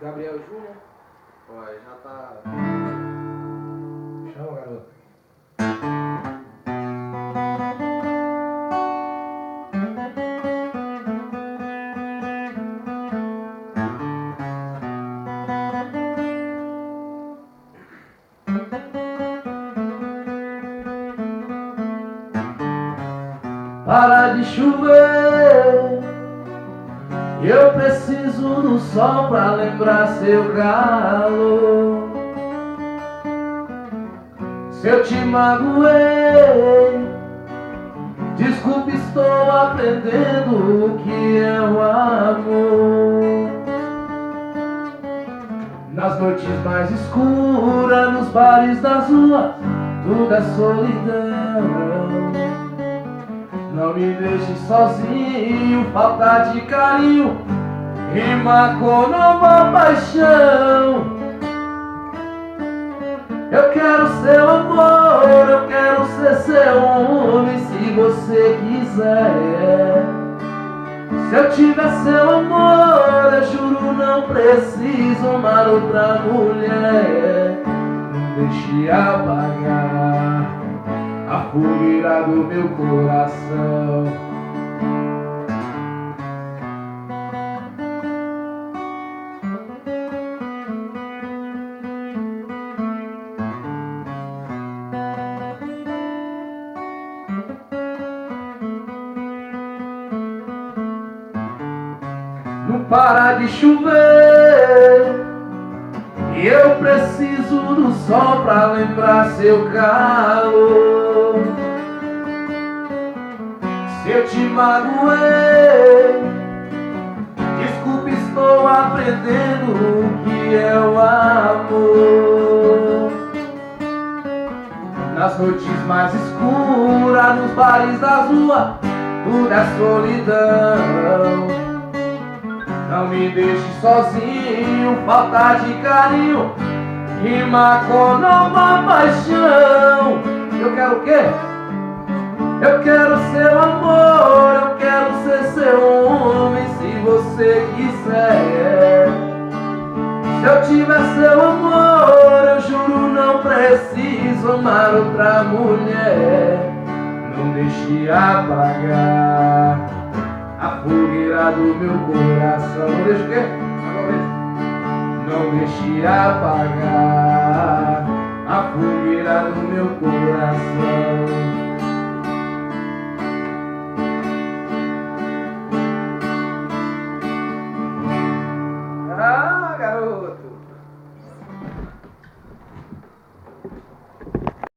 Gabriel Júnior. Ó, já tá. Chama, garoto. Para de chover, eu preciso do sol pra lembrar seu calor. Se eu te magoei, desculpe, estou aprendendo o que é o amor. Nas noites mais escuras, nos bares das ruas, tudo é solidão. Não me deixe sozinho, falta de carinho rima com nova paixão. Eu quero seu amor, eu quero ser seu homem, se você quiser. Se eu tiver seu amor, eu juro não preciso amar outra mulher. Não deixe apagar a fogueira do meu coração. Não para de chover e eu preciso do sol pra lembrar seu calor. Se eu te magoei, desculpe, estou aprendendo o que é o amor. Nas noites mais escuras, nos bares das ruas, tudo é solidão. Não me deixe sozinho, falta de carinho rima com nova paixão. Eu quero o quê? Eu quero seu amor, eu quero ser seu homem, se você quiser. Se eu tiver seu amor, eu juro não preciso amar outra mulher. Não deixe apagar a fogueira do meu coração. Não deixe o quê? Não deixe apagar a fogueira do meu coração.